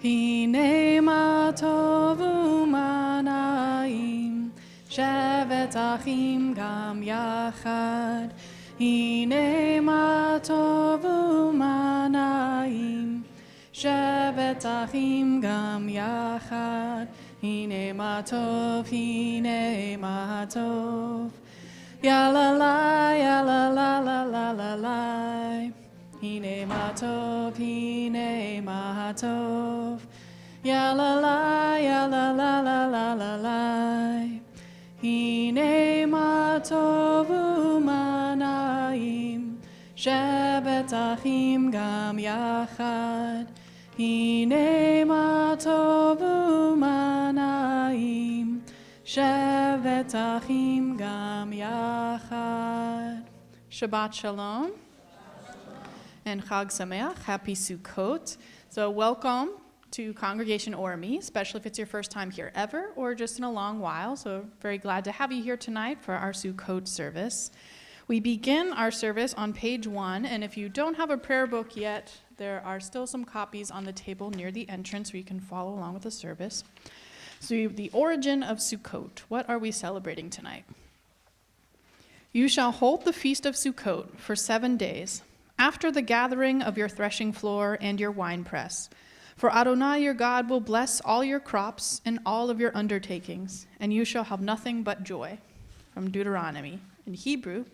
Hine ma tovu manaim, shevet achim gam yachad. Hine ma tovu manaim, shevet achim gam yachad. Hine ma tov, hine ma tov. Ya la la, ya la la la la la la. Hine ma tov, hine ma tov. Ya la la, ya la la la la la la. Hine ma tovu manaim, shevet achim gam yachad. Hine ma tovu manaim, shevet achim gam yachad. Shabbat shalom and Chag Sameach, happy Sukkot. So welcome to Congregation Ormi, especially if it's your first time here ever or just in a long while. So very glad to have you here tonight for our Sukkot service. We begin our service on page 1, and if you don't have a prayer book yet, there are still some copies on the table near the entrance where you can follow along with the service. So the origin of Sukkot. What are we celebrating tonight? You shall hold the feast of Sukkot for 7 days, after the gathering of your threshing floor and your winepress. For Adonai your God will bless all your crops and all of your undertakings, and you shall have nothing but joy. From Deuteronomy. In Hebrew,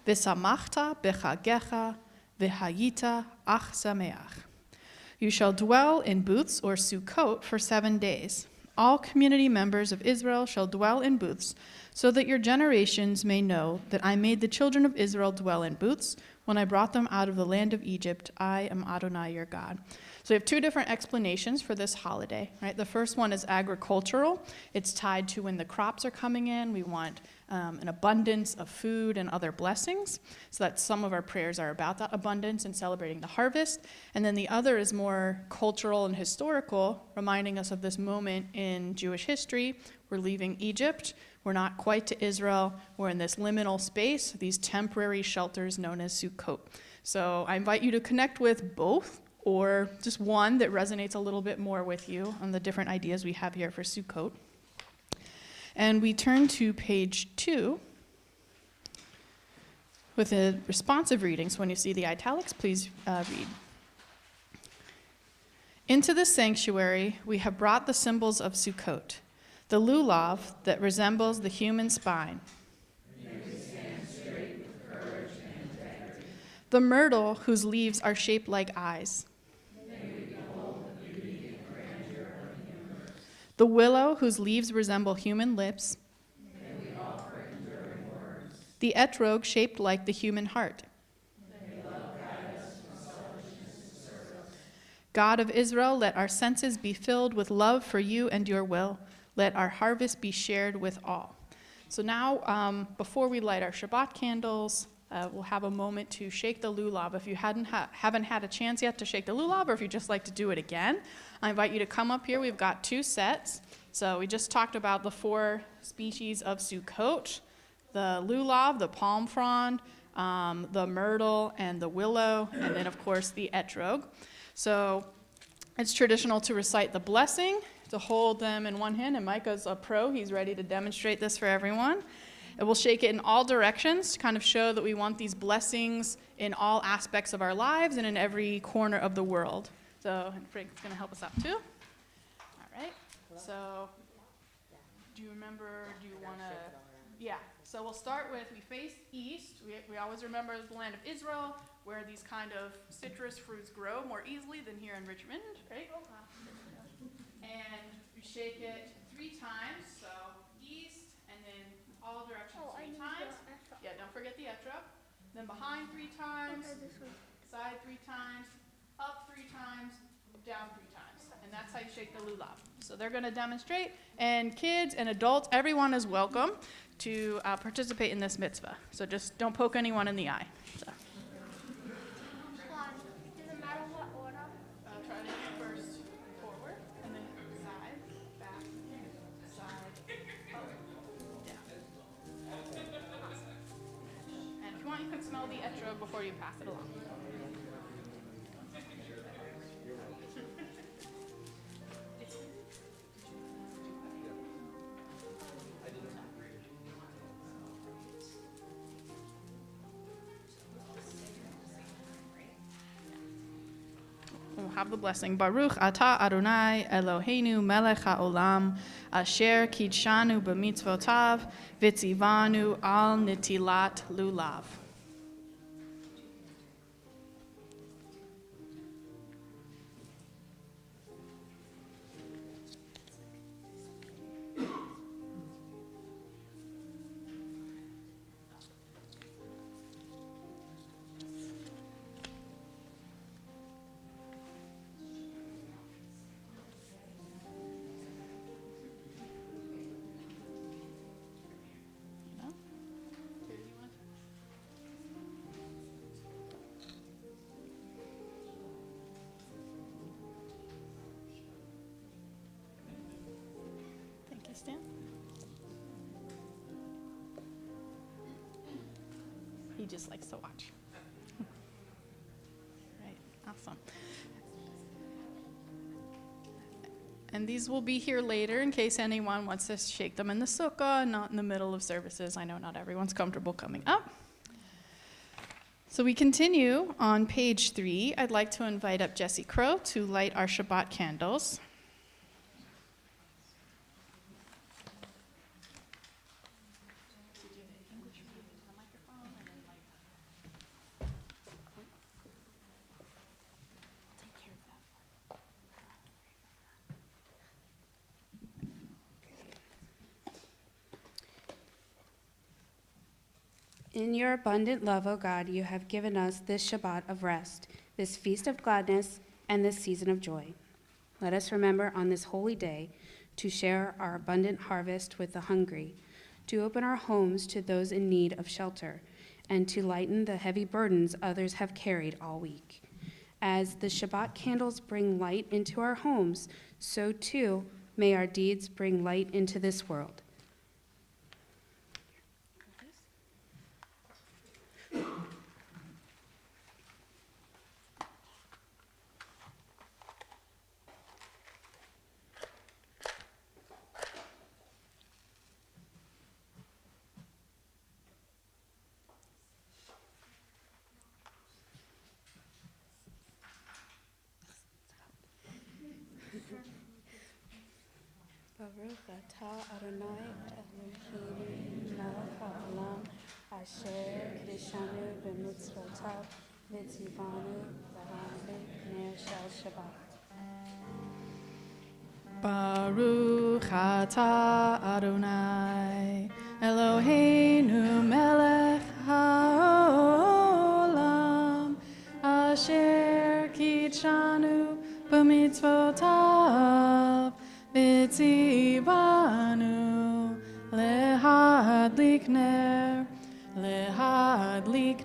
V'samachta b'chagecha v'hayita ach sameach. You shall dwell in booths or Sukkot for 7 days. All community members of Israel shall dwell in booths, so that your generations may know that I made the children of Israel dwell in booths when I brought them out of the land of Egypt. I am Adonai your God. So we have two different explanations for this holiday, right? The first one is agricultural. It's tied to when the crops are coming in. We want an abundance of food and other blessings. So that some of our prayers are about that abundance and celebrating the harvest. And then the other is more cultural and historical, reminding us of this moment in Jewish history. We're leaving Egypt. We're not quite to Israel. We're in this liminal space, these temporary shelters known as Sukkot. So I invite you to connect with both, or just one that resonates a little bit more with you on the different ideas we have here for Sukkot. And we turn to page 2 with a responsive reading. So when you see the italics, please read. Into the sanctuary we have brought the symbols of Sukkot, the lulav that resembles the human spine, the myrtle whose leaves are shaped like eyes, the willow whose leaves resemble human lips, the etrog shaped like the human heart. God of Israel, let our senses be filled with love for you and your will. Let our harvest be shared with all. So now, before we light our Shabbat candles, we'll have a moment to shake the lulav. If you haven't had a chance yet to shake the lulav, or if you'd just like to do it again, I invite you to come up here. We've got 2 sets. So we just talked about the 4 species of Sukkot, the lulav, the palm frond, the myrtle, and the willow, and then, of course, the etrog. So it's traditional to recite the blessing, to hold them in one hand, and Micah's a pro. He's ready to demonstrate this for everyone. And we'll shake it in all directions to kind of show that we want these blessings in all aspects of our lives and in every corner of the world. So, and Frank's going to help us out too. All right. So, do you want to? Yeah. So we'll start with, we face east. We always remember the land of Israel, where these kind of citrus fruits grow more easily than here in Richmond, right? And we shake it 3 times, so east, and then all directions 3 times. Yeah, don't forget the etrog. Then behind 3 times, side 3 times, up 3 times, down 3 times. And that's how you shake the lulav. So they're going to demonstrate, and kids and adults, everyone is welcome to participate in this mitzvah. So just don't poke anyone in the eye. So. Does it matter what order? Try to do first forward, and then side, back, side, up, down. And if you want, you can smell the etrog before you pass it along. have the blessing. Baruch atah Adonai Eloheinu melech haolam asher kidshanu b'mitzvotav v'tzivanu al nitilat lulav. Thank you, Stan. He just likes to watch. Right, awesome. And these will be here later in case anyone wants to shake them in the sukkah, not in the middle of services. I know not everyone's comfortable coming up. So we continue on page 3. I'd like to invite up Jessie Crow to light our Shabbat candles. In your abundant love, O God, you have given us this Shabbat of rest, this feast of gladness, and this season of joy. Let us remember on this holy day to share our abundant harvest with the hungry, to open our homes to those in need of shelter, and to lighten the heavy burdens others have carried all week. As the Shabbat candles bring light into our homes, so too may our deeds bring light into this world. Baruch atah Adonai Eloheinu melech haolam asher kidshanu b'mitzvotav v'tzivanu l'hadlik ner shel Shabbat. Baruch atah Adonai Eloheinu melech haolam asher kidshanu b'mitzvotav v'tzivanu lehadlik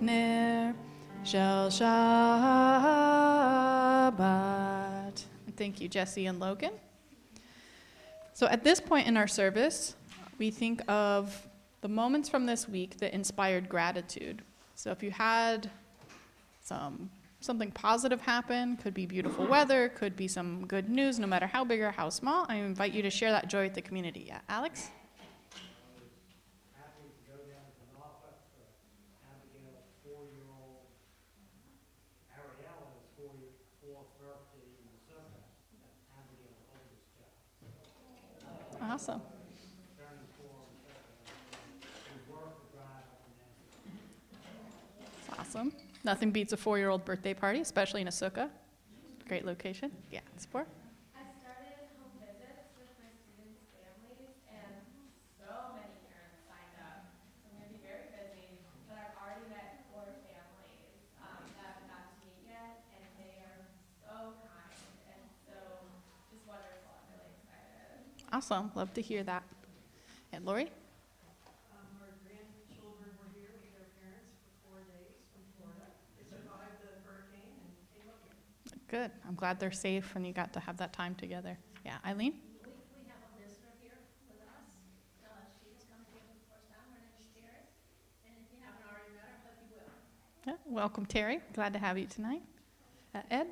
ner shel Shabbat. Thank you, Jesse and Logan. So at this point in our service, we think of the moments from this week that inspired gratitude. So if you had something positive happen, could be beautiful weather, could be some good news, no matter how big or how small, I invite you to share that joy with the community. Yeah, Alex? Happy to go down to Norfolk for Abigail's 4-year-old, Ariela's fourth birthday in the summer. That's Abigail's oldest child. Awesome. Turning 4 and 7. We work to drive up and down. That's awesome. Nothing beats a 4-year-old birthday party, especially in a sukkah. Great location. Yeah, Sport. I started home visits with my students' families, and so many parents signed up. So I'm going to be very busy, but I've already met 4 families that I haven't got to meet yet, and they are so kind and so just wonderful. I'm really excited. Awesome. Love to hear that. And Lori? Our grandchildren were here with their parents for 4 days from Florida. They survived the hurricane and came up here. Good. I'm glad they're safe and you got to have that time together. Yeah, Eileen? We have a visitor here with us. She's coming here for the first time. Her name is Terry. And if you haven't already met her, hope you will. Yeah, welcome, Terry. Glad to have you tonight. Ed? A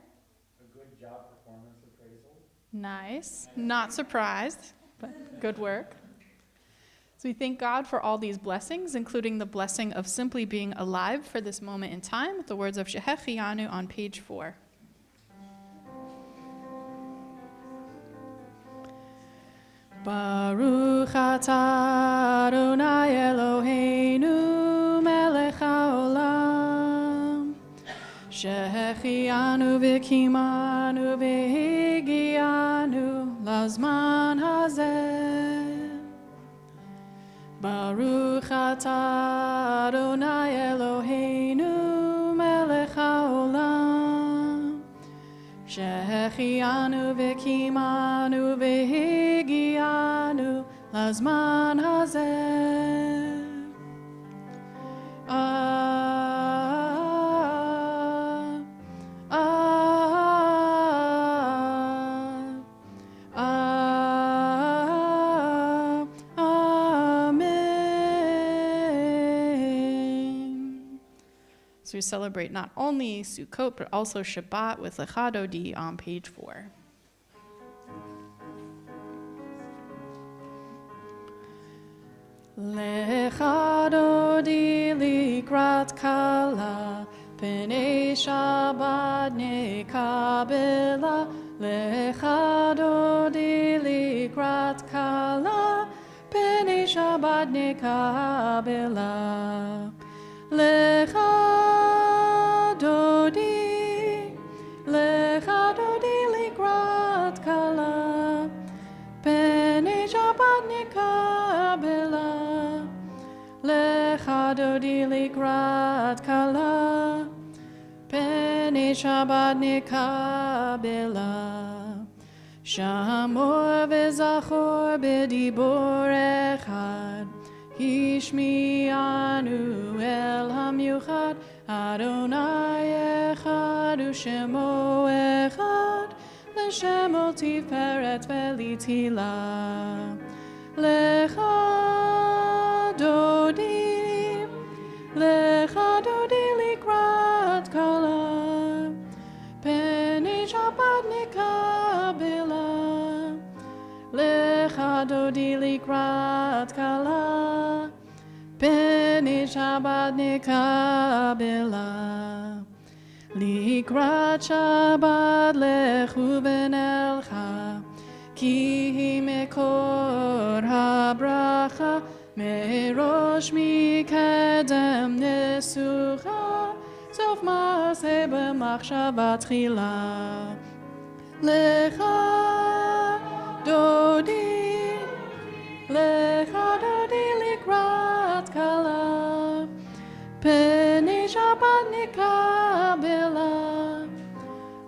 good job performance appraisal. Nice. Not surprised, but good work. So we thank God for all these blessings, including the blessing of simply being alive for this moment in time, with the words of Shehechianu on page 4. Baruch atah Adonai Eloheinu melech haolam, שהחיינו וקיימנו והגיענו לזמן הזה. ברוך אתה אדוני אלוהינו מלך העולם, שהחיינו וקיימנו והגיענו לזמן הזה. So we celebrate not only Sukkot, but also Shabbat with Lecha Dodi on page 4. Lecha Dodi likrat kala, Pnei Shabbat nekabela. Lecha Dodi likrat kala, Pnei Shabbat nekabela. Lecha Dodi likrat kala, Pnei Shabbat nekabela. Lecha Dodi likrat kala, Pnei Shabbat nekabela. Shamor v'zachor b'dibor echad, Hishmi'anu el hamiuchad, Adonai echad u'shemo echad, L'shemo tiferet v'litila. Lecha Dodi likrat kala, Pnei Shabbat nekabela. Lecha Dodi likrat kala, Pnei Shabbat nekabela. Likrat Shabbat lechu v'nelcha, Ki hi mekor habracha, Merosh mikedem nesucha, Sof maaseh b'machshava tchila. Lecha Dodi likrat kala, Pnei Shabbat nekabela.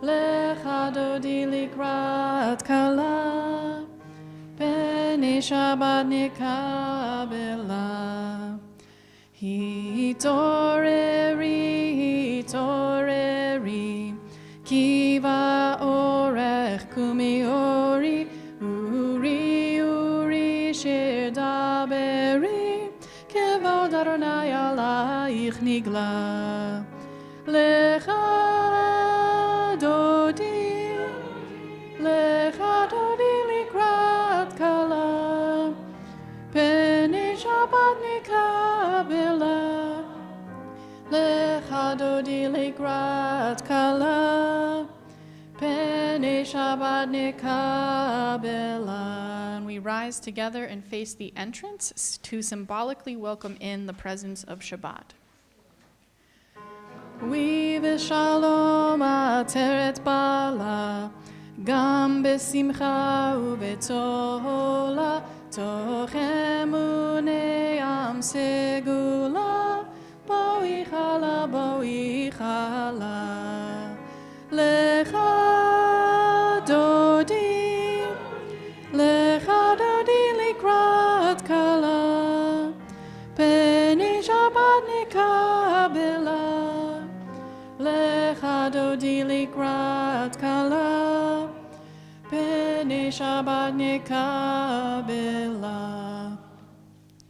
Lecha Dodi likrat kala, Pnei Shabbat nekabela. Hitoreri, Ki va'orech kumi ori, Uri shir daberi, Kevod Adonai alaich nigla. Lecha Dodi likrat kala, Pnei Shabbat nekabela. Lecha Dodi likrat kala, Pnei Shabbat nekabela. And we rise together and face the entrance to symbolically welcome in the presence of Shabbat. We v'shalom ateret bala, Gam besimcha u'betola, Toch emunei am segula, Boi chala. Lecha Dodi likrat kala, Pnei Shabbat nekabela. Lecha Dodi likrat kala, Pnei Shabbat nekabela.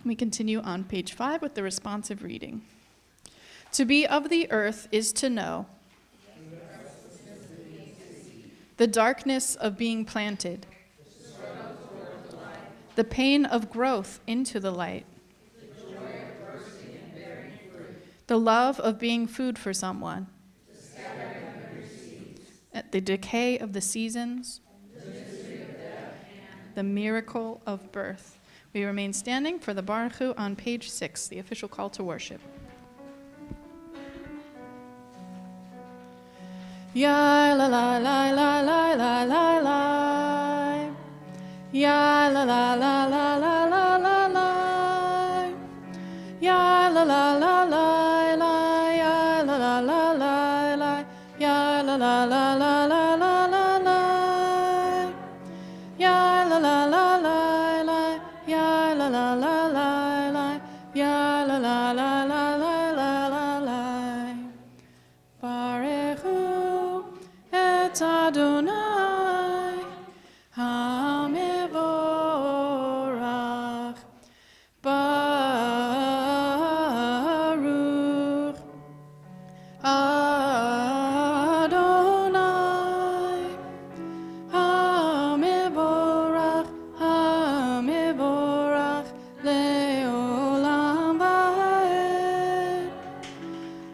We continue on page 5 with the responsive reading. To be of the earth is to know the darkness of being planted, the pain of growth into the light, the love of being food for someone, the decay of the seasons, the miracle of birth. We remain standing for the Baruch Hu on page 6, the official call to worship. Ya la la la la la la la la. Ya la la la la la la la la. Ya la la la la la. Ya la la la la la. Ya la la la la la la la la. Ya la la la la la. Ya la la la la la. Ya la la la la la la la la. Baruch Hu et Adonai HaMevorach. Baruch Adonai HaMevorach, HaMevorach le'olam va'ed.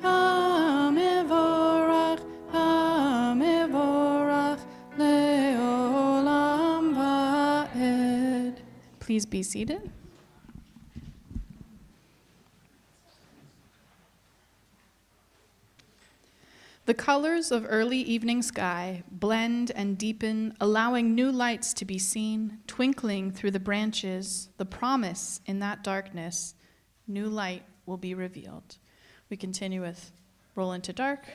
HaMevorach, HaMevorach le'olam va'ed. Please be seated. The colors of early evening sky blend and deepen, allowing new lights to be seen, twinkling through the branches, the promise in that darkness, new light will be revealed. We continue with Roll into Dark.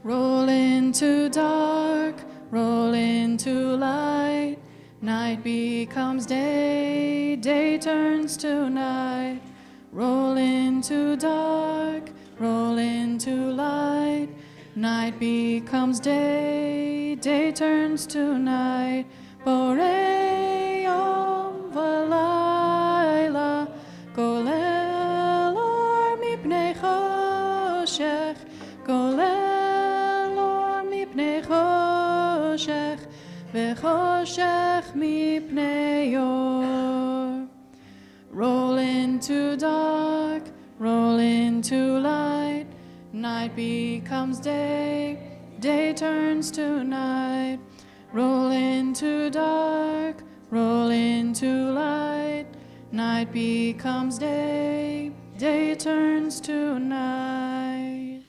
Roll into dark, roll into light. Night becomes day, day turns to night. Roll into dark, roll into light. Night becomes day, day turns to night. Borei yom v'layla, golel or mipnei choshech, golel or mipnei choshech, v'choshech mipnei or. Roll into dark, roll into light. Night becomes day, day turns to night. Roll into dark, roll into light. Night becomes day, day turns to night.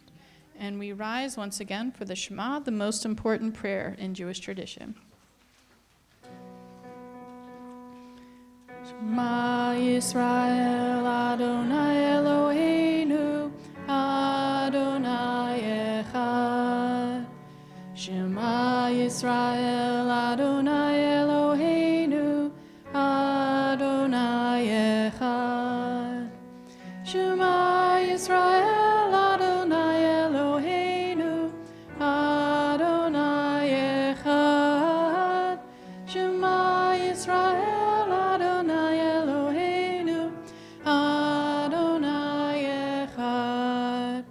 And we rise once again for the Shema, the most important prayer in Jewish tradition. Shema Yisrael Adonai Eloheinu Adonai Echad. Shema Yisrael Adonai Eloheinu Adonai Echad. Shema Yisrael Adonai Eloheinu Adonai Echad. Shema Yisrael Adonai Eloheinu Adonai Echad.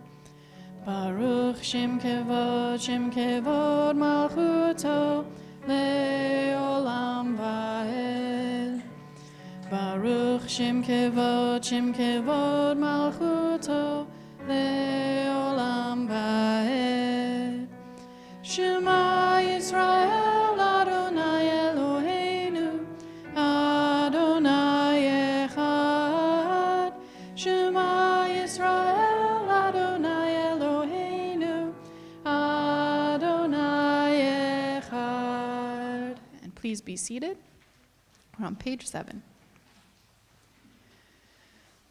Baruch Shem Kevod Malchuto Le'olam Va'ed. Baruch Shem Kevod Malchuto Le'olam Va'ed. Shema Yisrael Adonai Eloheinu Adonai Echad. Shema Yisrael Adonai Eloheinu Adonai Echad. And please be seated. We're on page 7.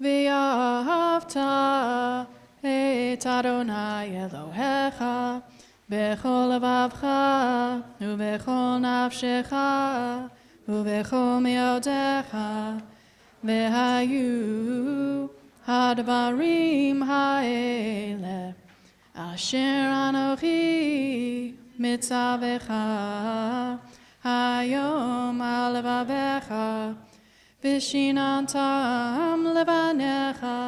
V'yahavta et Adonai Elohecha b'chol levavcha u'b'chol nafshecha u'b'chol me'odecha v'hayu hadvarim ha'eleh asher anochi mitzavecha hayom al levavecha Vishinantam levanecha,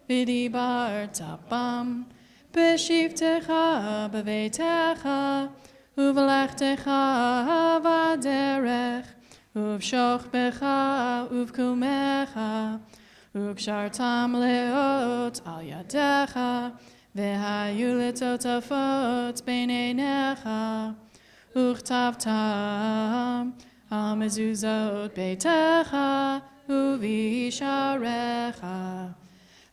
vidibarta bam, beshivtecha bevetecha, uvelechtecha vaderech, uvshochbecha uvkumecha, וקשרתם לאות על ידיך, והיו לטוטפות בין עיניך, וכתבתם על מזוזות ביתך ובשעריך,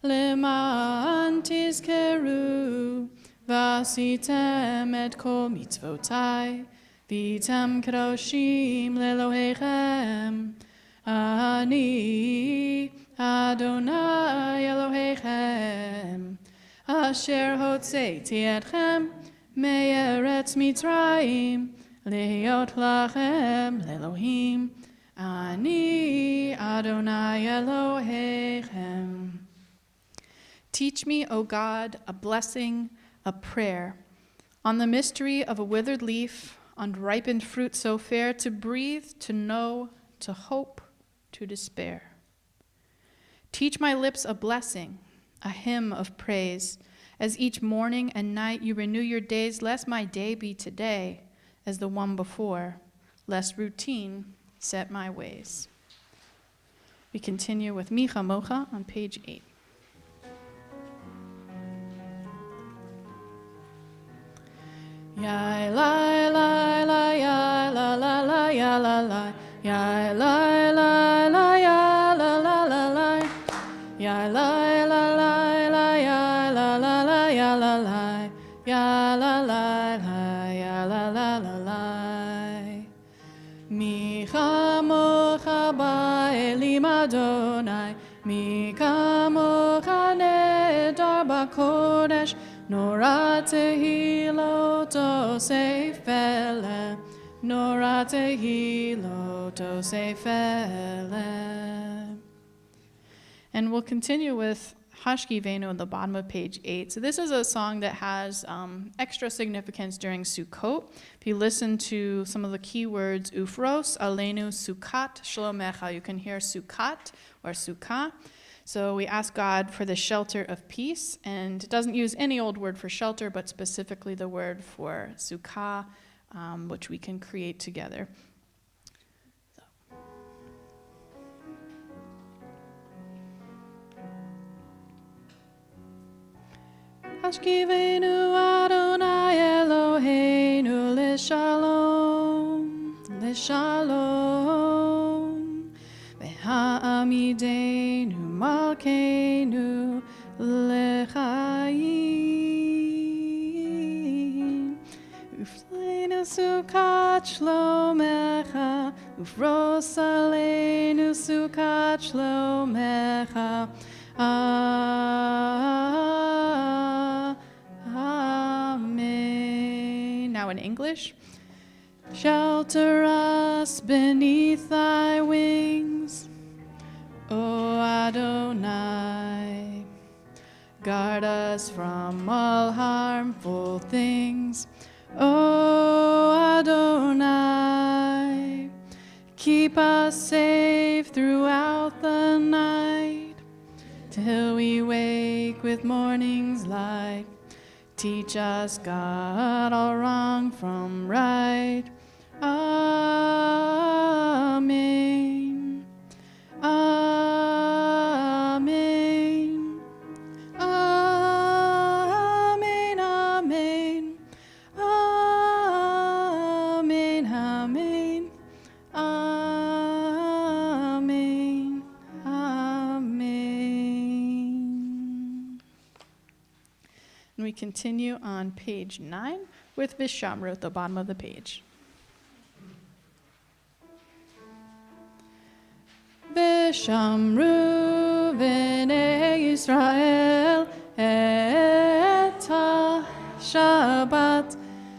למען תזכרו ועשיתם את כל מצוותי, והייתם קדושים לאלוהיכם. אני אדוני אלוהיכם, אשר הוצאתי אתכם מארץ מצרים, להיות לכם לאלוהים. אני אדוני אלוהיכם. Teach me, O God, a blessing, a prayer, on the mystery of a withered leaf, on ripened fruit so fair, to breathe, to know, to hope, to despair. Teach my lips a blessing, a hymn of praise, as each morning and night you renew your days, lest my day be today as the one before, lest routine set my ways. We continue with Micha Mocha on page 8. Ya la la la ya la la la ya la la ya la la la ya la la la la ya la la la la ya la la la ya la la ya la la la ya la la la la. Micha mocha ba'elim Adonai, Micha mocha nedar b'kodesh, Nora tehilot osefele, Nora tehilot osefele. And we'll continue with Hashkivenu at the bottom of page 8. So this is a song that has extra significance during Sukkot. If you listen to some of the key words, Ufros, Aleinu, Sukkat, Shlomecha, you can hear Sukkat or Sukkah. So we ask God for the shelter of peace, and it doesn't use any old word for shelter, but specifically the word for Sukkah, which we can create together. Hashkivenu Adonai Eloheinu l'shalom, l'shalom, v'ha'amidenu malkeinu l'chaim. Ufleinu sukat shlomecha, ufros aleinu sukat shlomecha. Amen. Now in English. Shelter us beneath thy wings, O Adonai. Guard us from all harmful things, O Adonai. Keep us safe throughout the night, till we wake with morning's light. Teach us, God, all wrong from right. Amen. Amen. Amen. Amen. Amen. Amen. Amen. Amen. And we continue on page 9 with Vishamru at the bottom of the page. Vishamru v'nei Yisrael et ha-Shabbat,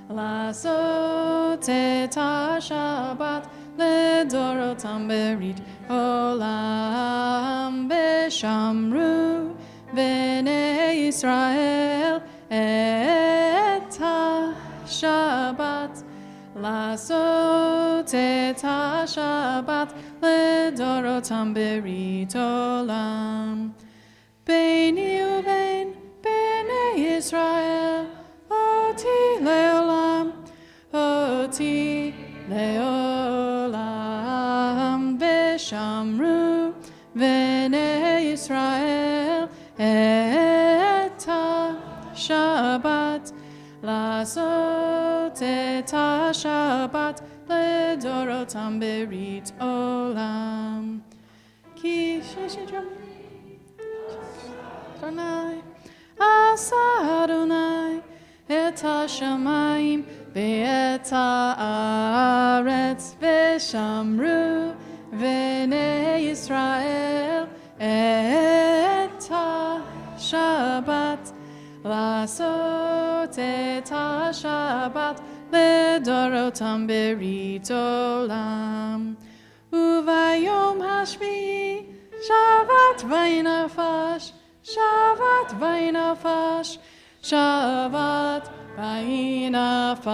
לעשות את השבת לדורותם ברית עולם. ושמרו בני ישראל את השבת, לעשות את השבת לדורותם ברית עולם. ביני ובין בני ישראל אותי לעולם, אותי לעולם. ושמרו בני Yisrael et Shabbat, לעשות את השבת לדורותם ברית עולם. כי אדוני, עשה אדוני את השמיים ואת הארץ, ושמרו בני ישראל את השבת, לעשות את השבת לדורותם ברית עולם. וביום השביעי שבת וינפש, שבת וינפש, שבת וינפש,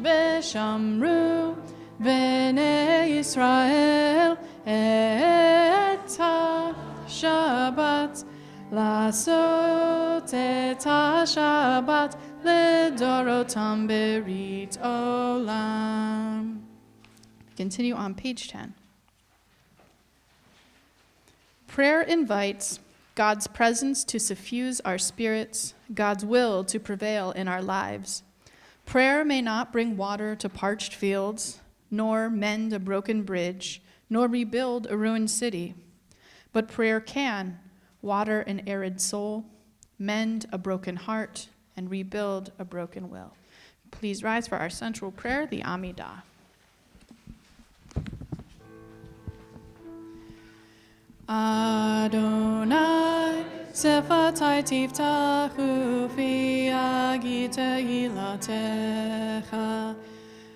ושמרו בני ישראל את השבת, לעשות את השבת לדורותם ברית עולם. Continue on page 10. Prayer invites God's presence to suffuse our spirits, God's will to prevail in our lives. Prayer may not bring water to parched fields, nor mend a broken bridge, nor rebuild a ruined city. But prayer can water an arid soul, mend a broken heart, and rebuild a broken will. Please rise for our central prayer, the Amidah. Adonai, Sefatai tiftachu fi agita ilatecha.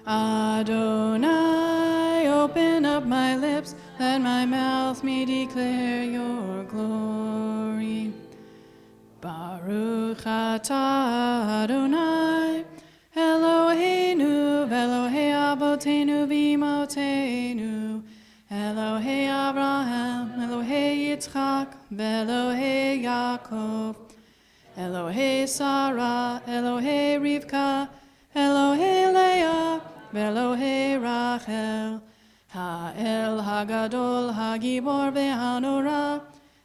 Adonai, open up my lips, that my mouth may declare your glory. Baruch atah Adonai, Eloheinu v'Elohei avotenu v'imotenu, Elohei Abraham, Elohei Yitzchak, Elohei Yaakov, Elohei Sarah, Elohei Rivka, Elohei Leah, Elohei Rachel, Ha'el Hagadol, Hagibor ve'hanora,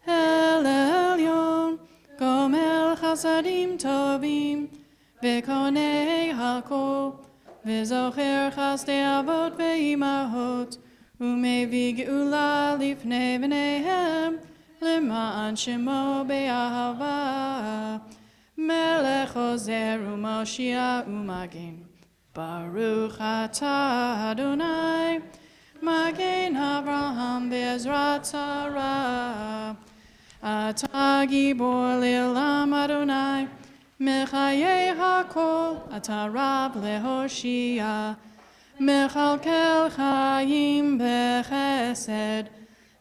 El Elyon, Gomel Chasadim Tovim, Ve'konei Hakol, Ve'zocher Chasdei Avot ve'imahot, Umevi geula lifnei v'neihem, L'ma'an shemo be'ahava, Melech ozer u'moshiach u'magen. Baruch atah Adonai, Magen Avraham ve'ezrat Sarah. Atah gibor le'olam Adonai, Mechayei hakol, Atah Rab le'hoshia. Mechalkel chayim bechesed,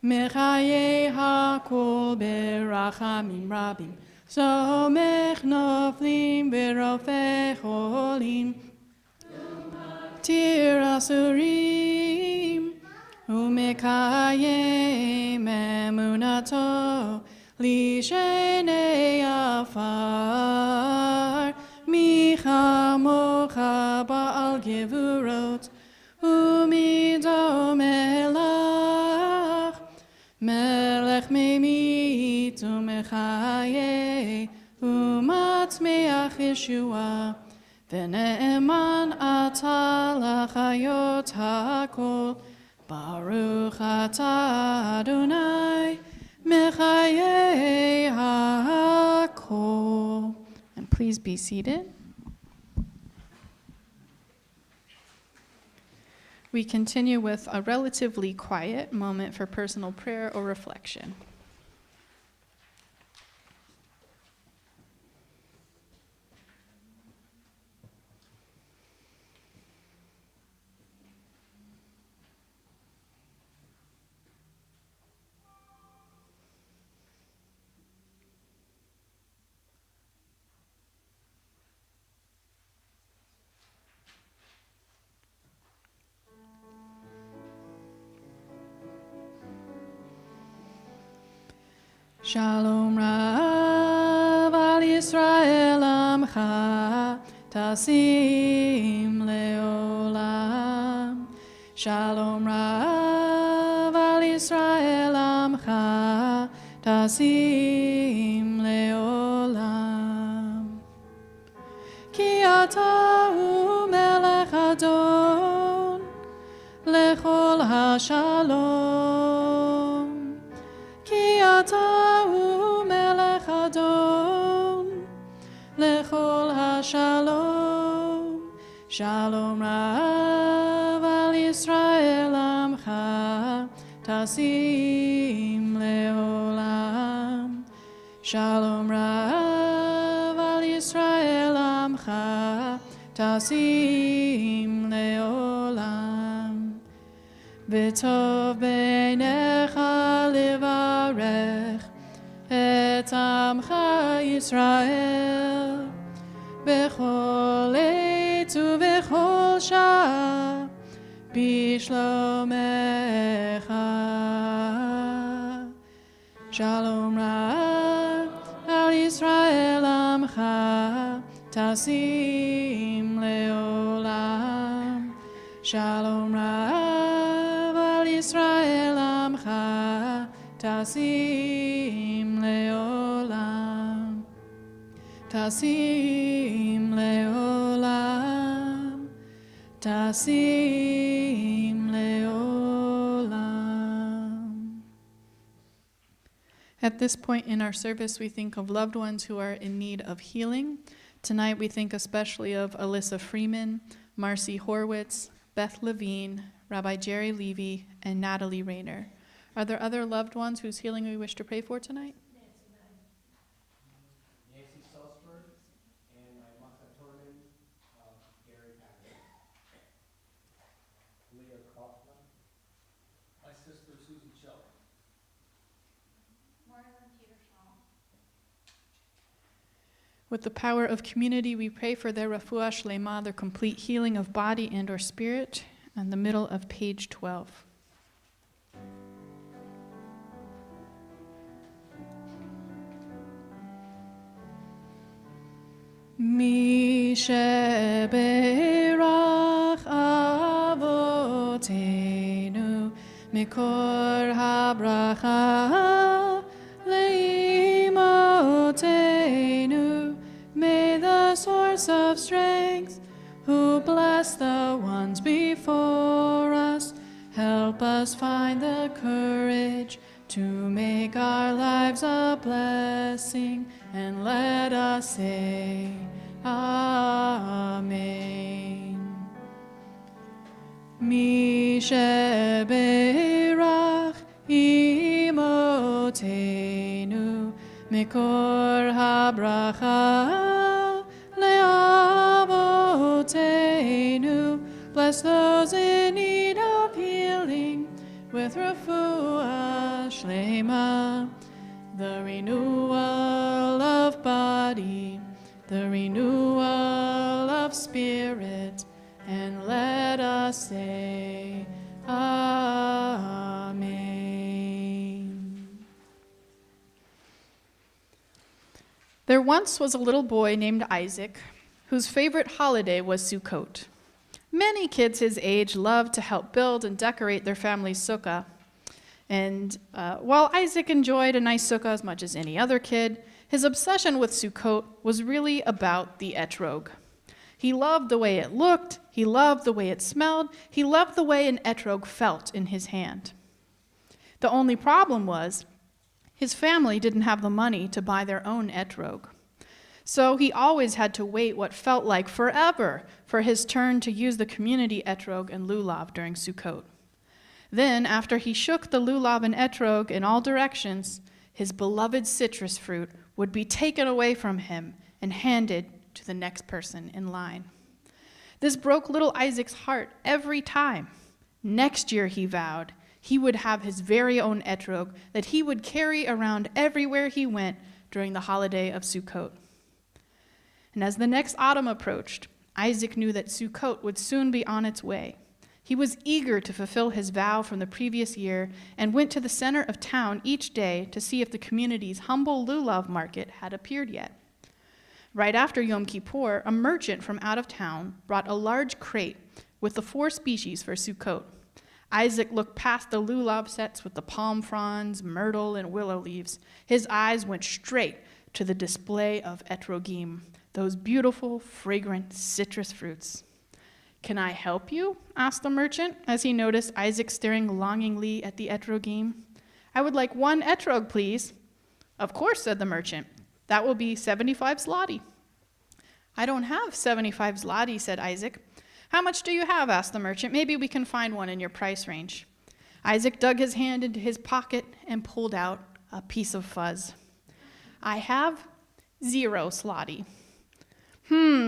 Mechayei hakol berachamim rabim. Somech noflim berofei cholim, Tir asurim, Umekayem emunato, Lishenei afar, Michamocha ba'al gevurot, Umido melach, Melech memit umechaye, Umatmeach Yeshua, V'ne'eman ata lachayot hakol, Baruch atah Adonai, Mechayei hakol. And please be seated. We continue with a relatively quiet moment for personal prayer or reflection. Shalom Rav al Yisrael Amcha Tasim Leolam. Shalom Rav al Yisrael Amcha tasim leolam. Ki ata hu melech adon lechol hashalom. Ki ata hu melech adon lechol hashalom. Shalom rav al Yisrael amcha tasim leolam. Shalom rav al Yisrael amcha tasim leolam. V'tov beinecha livarech et amcha Yisrael bechol עת ובכל שעה בשלומך. שלום רב על ישראל עמך תשים לעולם. שלום רב על ישראל עמך תשים לעולם. תשים לעולם, תשים לעולם. At this point in our service, we think of loved ones who are in need of healing. Tonight, we think especially of Alyssa Freeman, Marcy Horwitz, Beth Levine, Rabbi Jerry Levy, and Natalie Rayner. Are there other loved ones whose healing we wish to pray for tonight? With the power of community, we pray for their refuah shlema, their complete healing of body and or spirit, in the middle of page 12. Mi sheberach avotenu mikor habracha leimotenu. May the source of strength, who bless the ones before us, help us find the courage to make our lives a blessing, and let us say, Amen. Mi sheberach imotenu mikor habracha leavotenu. Bless those in need of healing with refuah shlema, the renewal of body, the renewal of spirit, and let us say, Amen. There once was a little boy named Isaac whose favorite holiday was Sukkot. Many kids his age loved to help build and decorate their family's sukkah. And while Isaac enjoyed a nice sukkah as much as any other kid, his obsession with Sukkot was really about the etrog. He loved the way it looked, he loved the way it smelled, he loved the way an etrog felt in his hand. The only problem was, his family didn't have the money to buy their own etrog. So he always had to wait what felt like forever for his turn to use the community etrog and lulav during Sukkot. Then, after he shook the lulav and etrog in all directions, his beloved citrus fruit would be taken away from him and handed to the next person in line. This broke little Isaac's heart every time. Next year, he vowed, he would have his very own etrog that he would carry around everywhere he went during the holiday of Sukkot. And as the next autumn approached, Isaac knew that Sukkot would soon be on its way. He was eager to fulfill his vow from the previous year and went to the center of town each day to see if the community's humble lulav market had appeared yet. Right after Yom Kippur, a merchant from out of town brought a large crate with the 4 species for Sukkot. Isaac looked past the lulav sets with the palm fronds, myrtle, and willow leaves. His eyes went straight to the display of etrogim, those beautiful, fragrant citrus fruits. "Can I help you?" asked the merchant as he noticed Isaac staring longingly at the etrogim. "I would like 1 etrog, please." "Of course," said the merchant. "That will be 75 zloty." "I don't have 75 zloty," said Isaac. "How much do you have?" asked the merchant. "Maybe we can find one in your price range." Isaac dug his hand into his pocket and pulled out a piece of fuzz. "I have 0 zloty."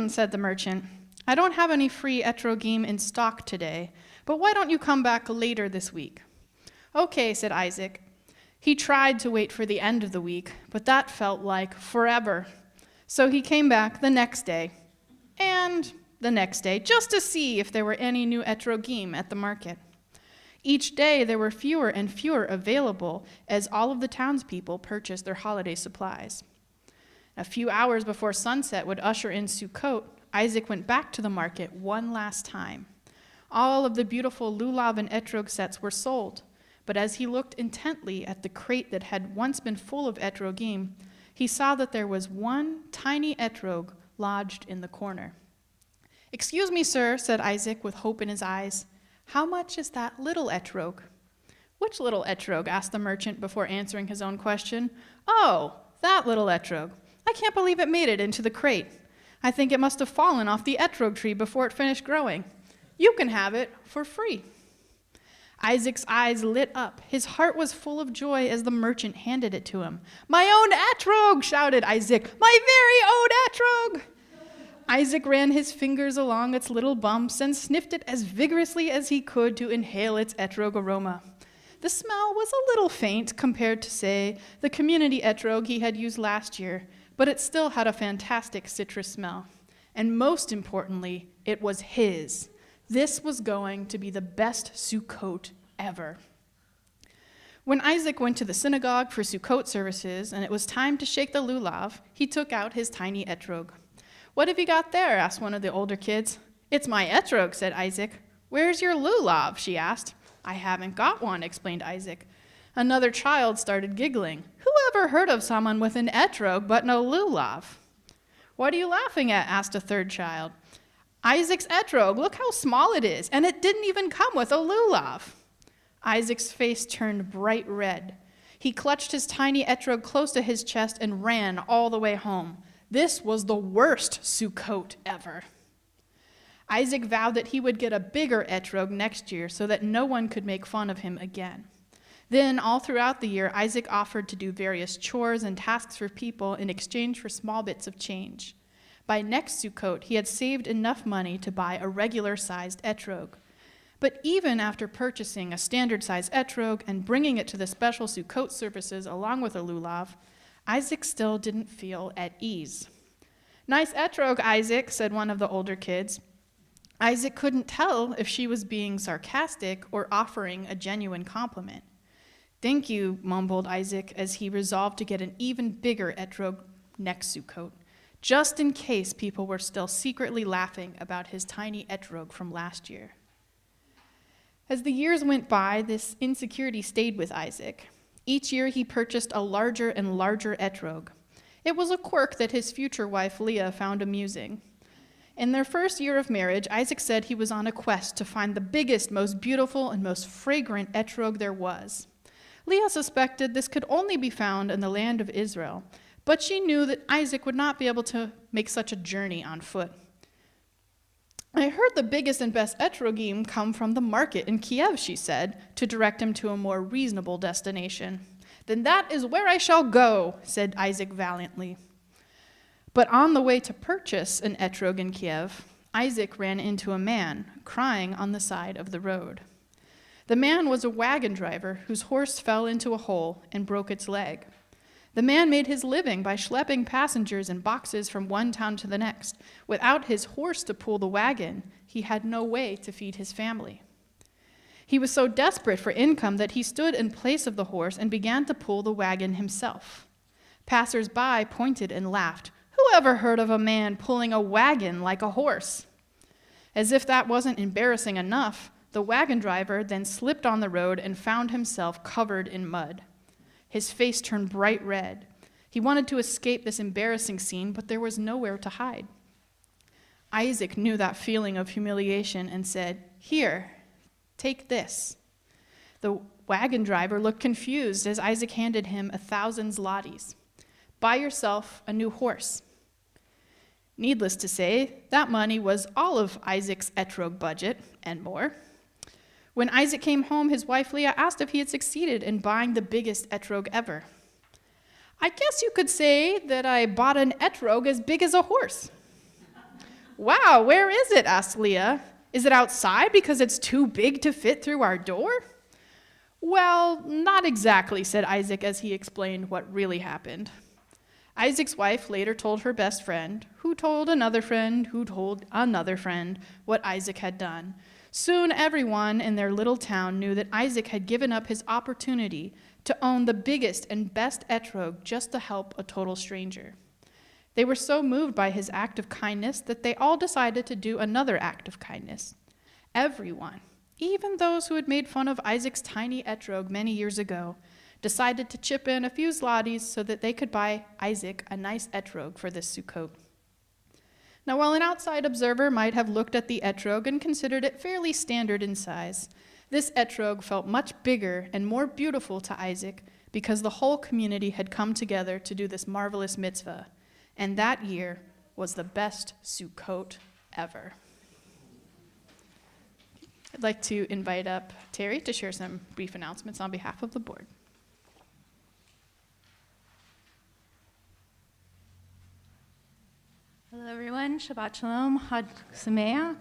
Said the merchant. "I don't have any free etrogim in stock today, but why don't you come back later this week?" "Okay," said Isaac. He tried to wait for the end of the week, but that felt like forever. So he came back the next day, and the next day, just to see if there were any new etrogim at the market. Each day there were fewer and fewer available as all of the townspeople purchased their holiday supplies. A few hours before sunset would usher in Sukkot, Isaac went back to the market one last time. All of the beautiful lulav and etrog sets were sold, but as he looked intently at the crate that had once been full of etrogim, he saw that there was one tiny etrog lodged in the corner. "Excuse me, sir," said Isaac with hope in his eyes. "How much is that little etrog?" "Which little etrog?" asked the merchant before answering his own question. "Oh, that little etrog. I can't believe it made it into the crate. I think it must have fallen off the etrog tree before it finished growing. You can have it for free." Isaac's eyes lit up. His heart was full of joy as the merchant handed it to him. "My own etrog!" shouted Isaac. "My very own etrog!" Isaac ran his fingers along its little bumps and sniffed it as vigorously as he could to inhale its etrog aroma. The smell was a little faint compared to, say, the community etrog he had used last year, but it still had a fantastic citrus smell. And most importantly, it was his. This was going to be the best Sukkot ever. When Isaac went to the synagogue for Sukkot services and it was time to shake the lulav, he took out his tiny etrog. "What have you got there?" asked one of the older kids. "It's my etrog," said Isaac. "Where's your lulav?" she asked. "I haven't got one," explained Isaac. Another child started giggling. "Who ever heard of someone with an etrog but no lulav?" "What are you laughing at?" asked a third child. "Isaac's etrog, look how small it is, and it didn't even come with a lulav." Isaac's face turned bright red. He clutched his tiny etrog close to his chest and ran all the way home. This was the worst Sukkot ever. Isaac vowed that he would get a bigger etrog next year so that no one could make fun of him again. Then, all throughout the year, Isaac offered to do various chores and tasks for people in exchange for small bits of change. By next Sukkot, he had saved enough money to buy a regular-sized etrog. But even after purchasing a standard-sized etrog and bringing it to the special Sukkot services along with a lulav, Isaac still didn't feel at ease. "Nice etrog, Isaac," said one of the older kids. Isaac couldn't tell if she was being sarcastic or offering a genuine compliment. "Thank you," mumbled Isaac as he resolved to get an even bigger etrog next Sukkot, just in case people were still secretly laughing about his tiny etrog from last year. As the years went by, this insecurity stayed with Isaac. Each year he purchased a larger and larger etrog. It was a quirk that his future wife Leah found amusing. In their first year of marriage, Isaac said he was on a quest to find the biggest, most beautiful, and most fragrant etrog there was. Leah suspected this could only be found in the land of Israel, but she knew that Isaac would not be able to make such a journey on foot. "I heard the biggest and best etrogim come from the market in Kiev," she said, to direct him to a more reasonable destination. "Then that is where I shall go," said Isaac valiantly. But on the way to purchase an etrog in Kiev, Isaac ran into a man crying on the side of the road. The man was a wagon driver whose horse fell into a hole and broke its leg. The man made his living by schlepping passengers and boxes from one town to the next. Without his horse to pull the wagon, he had no way to feed his family. He was so desperate for income that he stood in place of the horse and began to pull the wagon himself. Passers-by pointed and laughed. "Who ever heard of a man pulling a wagon like a horse?" As if that wasn't embarrassing enough, The wagon driver then slipped on the road and found himself covered in mud. His face turned bright red. He wanted to escape this embarrassing scene, but there was nowhere to hide. Isaac knew that feeling of humiliation and said, "Here, take this." The wagon driver looked confused as Isaac handed him 1,000 zlotys. "Buy yourself a new horse." Needless to say, that money was all of Isaac's etrog budget and more. When Isaac came home, his wife Leah asked if he had succeeded in buying the biggest etrog ever. "I guess you could say that I bought an etrog as big as a horse." "Wow, where is it?" asked Leah. "Is it outside because it's too big to fit through our door?" "Well, not exactly," said Isaac as he explained what really happened. Isaac's wife later told her best friend, who told another friend, who told another friend what Isaac had done. Soon everyone in their little town knew that Isaac had given up his opportunity to own the biggest and best etrog just to help a total stranger. They were so moved by his act of kindness that they all decided to do another act of kindness. Everyone, even those who had made fun of Isaac's tiny etrog many years ago, decided to chip in a few zlotys so that they could buy Isaac a nice etrog for this Sukkot. Now, while an outside observer might have looked at the etrog and considered it fairly standard in size, this etrog felt much bigger and more beautiful to Isaac because the whole community had come together to do this marvelous mitzvah, and that year was the best Sukkot ever. I'd like to invite up Terry to share some brief announcements on behalf of the board. Hello, everyone. Shabbat Shalom. Chag Sameach.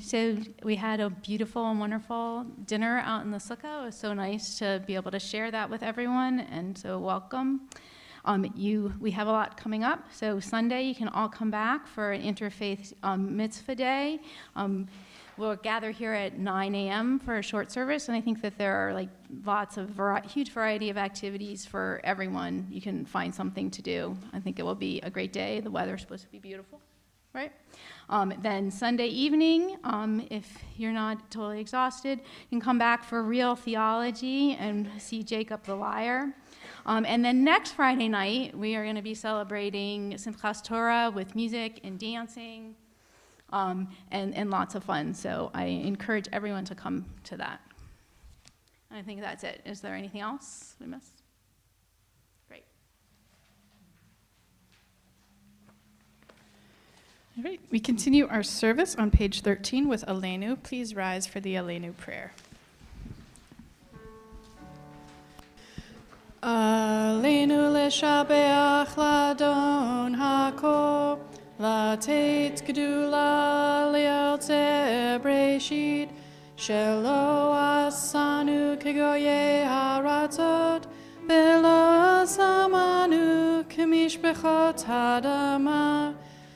So we had a beautiful and wonderful dinner out in the sukkah. It was so nice to be able to share that with everyone, and so welcome. We have a lot coming up. So Sunday, you can all come back for an interfaith mitzvah day. We'll gather here at 9 a.m. for a short service, and I think that there are lots of huge variety of activities for everyone. You can find something to do. I think it will be a great day. The weather's supposed to be beautiful, right? Then Sunday evening, if you're not totally exhausted, you can come back for real theology and see Jacob the Liar. And then next Friday night, we are going to be celebrating Simchas Torah with music and dancing. And lots of fun. So I encourage everyone to come to that. I think that's it. Is there anything else we missed? Great. All right, we continue our service on page 13 with Aleinu. Please rise for the Aleinu prayer. Aleinu leshabeach ladon hakol. Latet gedula liotze breshit shelo asanu kegoye haratzot belo samanu kemishbechot hadama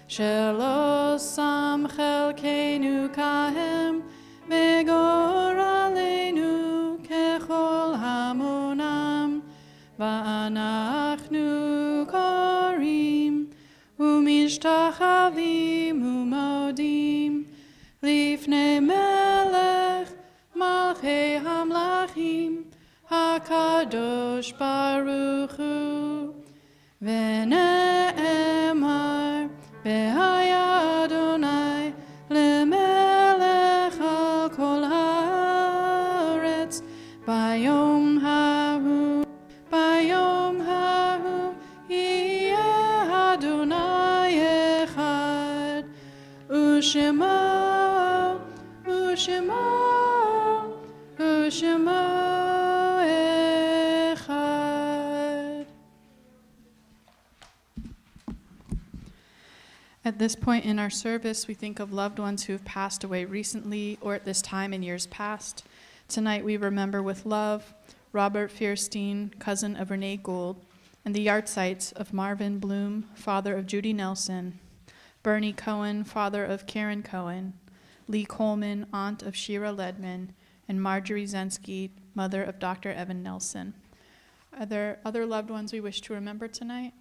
shelo sam chelkenu kahem megor aleinu kechol hamonam va'anachnu korim ומשתחווים ומודים לפני מלך מלכי המלכים הקדוש ברוך הוא ונאמר והיה אדוני למלך על כל הארץ ביום ההוא יהיה אדוני אחד ושמו אחד. At this point in our service, we think of loved ones who have passed away recently or at this time in years past. Tonight we remember with love Robert Fierstein, cousin of Renee Gould, and the yahrzeits of Marvin Bloom, father of Judy Nelson, Bernie Cohen, father of Karen Cohen, Lee Coleman, aunt of Shira Ledman, and Marjorie Zensky, mother of Dr. Evan Nelson. Are there other loved ones we wish to remember tonight?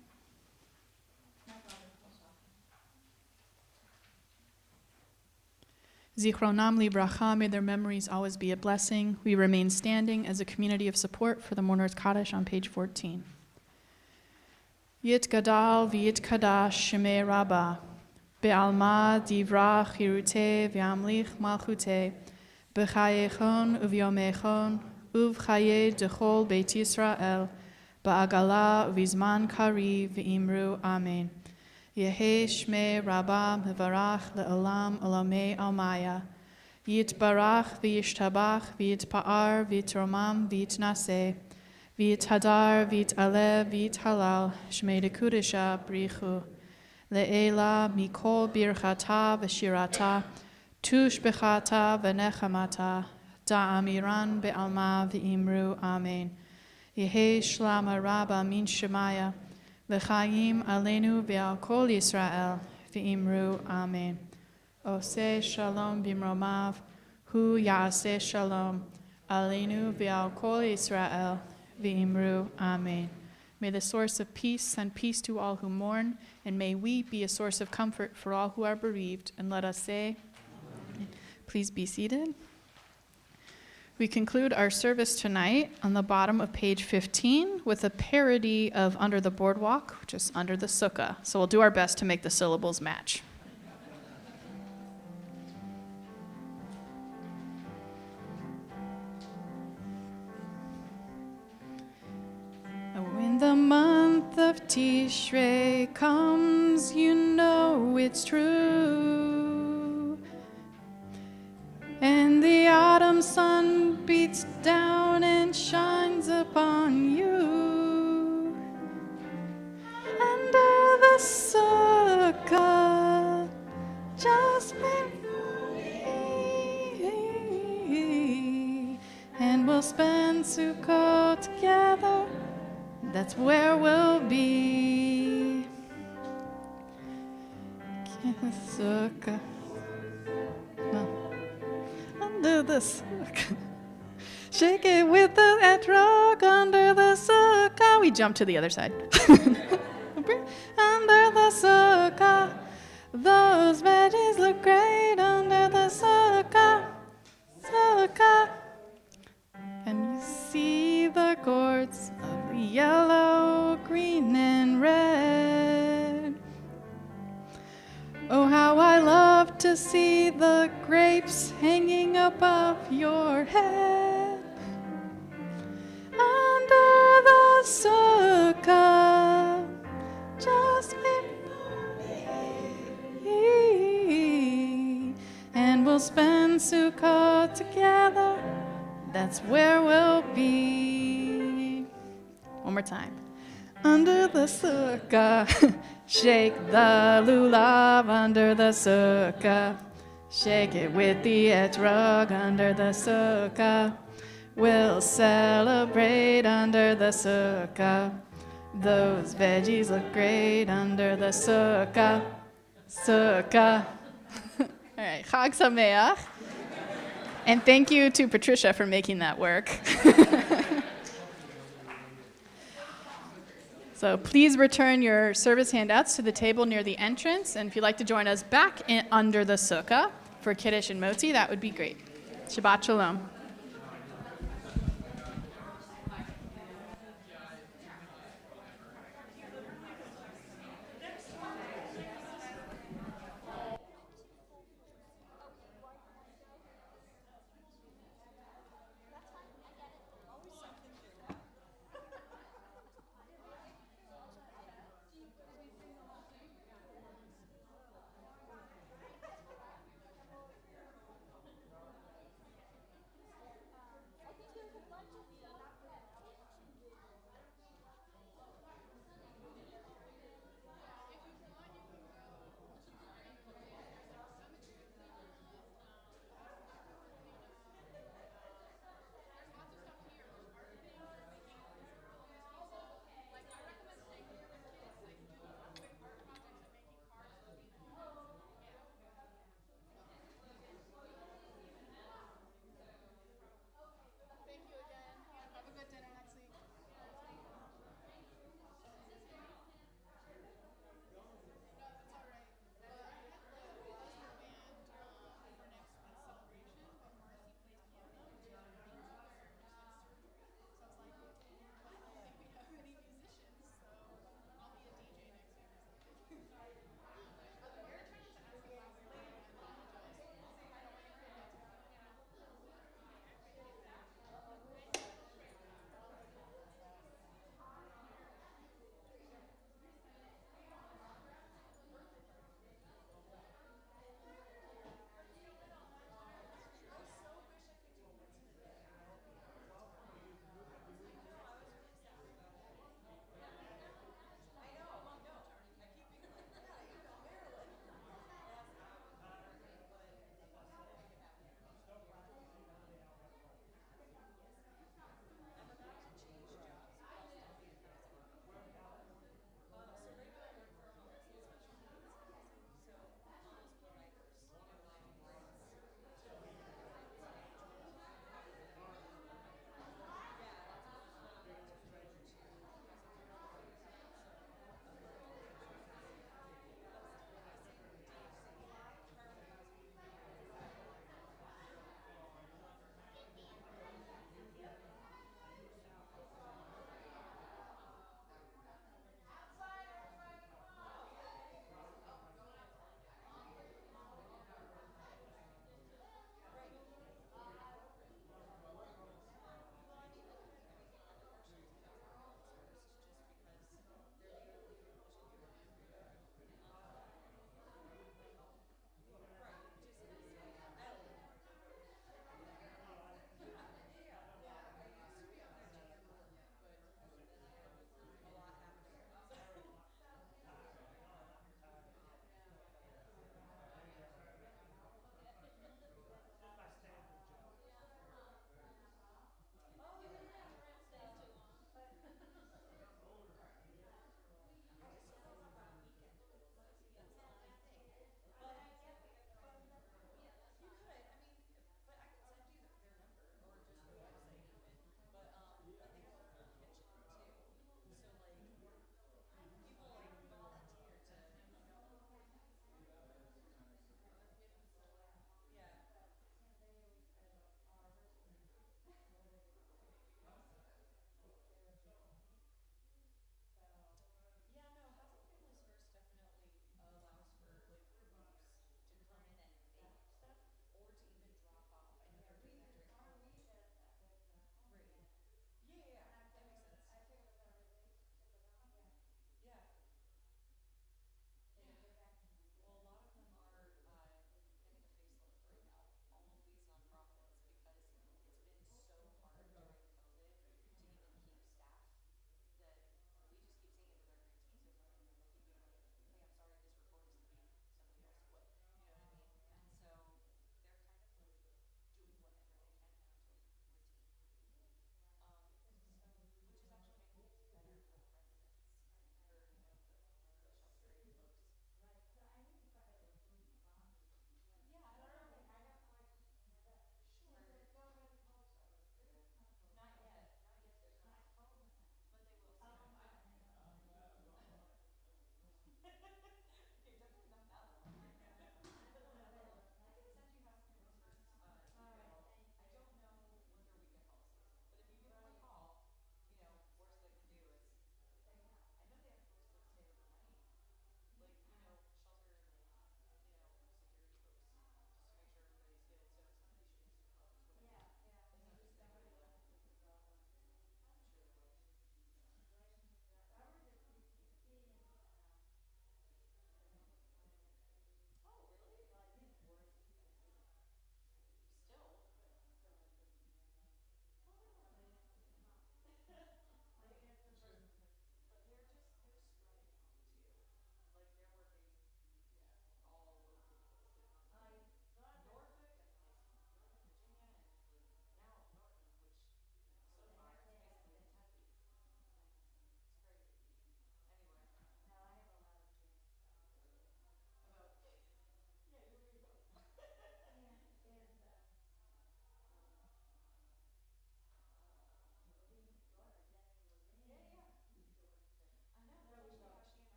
Zichronam Libracha, may their memories always be a blessing. We remain standing as a community of support for the Mourners Kaddish on page 14. Yit Gadal v'yit Kadash Shemei Rabbah, Be'alma divrach Hirute v'amlich malchute, B'chayechon uv'yomechon, uv'chaye dechol Beit Yisrael, Ba'agala uv'izman kari v'imru Amen. Yehe Shmei Rabbah mevarach le'olam olamei almaya. Yitbarach v'yishtabach v'yitpa'ar v'yitromam v'yitnaseh. V'yithadar v'yit'aleh v'yithalal. Shmei dekudesha brichu. Le'ela mikol birchata v'shirata. Tush bechata v'nechamata. Da'amiran be'alma v'imru Amen. Yehe Shlama Rabbah min Shemaya. L'chaim aleinu ve'al kol Yisrael, v'imru Amen. Oseh shalom bimromav, hu ya'aseh shalom, aleinu ve'al kol Yisrael, v'imru Amen. May the source of peace send peace to all who mourn, and may we be a source of comfort for all who are bereaved. And let us say, please be seated. We conclude our service tonight on the bottom of page 15 with a parody of Under the Boardwalk, which is Under the Sukkah. So we'll do our best to make the syllables match. When the month of Tishrei comes, you know it's true. And the autumn sun beats down and shines upon you. Under the sukkah, just before me. And we'll spend Sukkot together, that's where we'll be. Sukkah. No. Under the sukkah. Shake it with the etrog under the sukkah. We jump to the other side. Under the sukkah. Those veggies look great under the sukkah. Sukkah. And you see the gourds of yellow, green, and red. Oh, how I love to see the grapes hanging above your head. Under the sukkah, just before me. And we'll spend Sukkot together, that's where we'll be. One more time. Under the sukkah, shake the lulav under the sukkah. Shake it with the etrog under the sukkah. We'll celebrate under the sukkah. Those veggies look great under the sukkah. Sukkah. All right, Chag Sameach. And thank you to Patricia for making that work. So please return your service handouts to the table near the entrance. And if you'd like to join us back under the sukkah for Kiddush and Motzi, that would be great. Shabbat Shalom.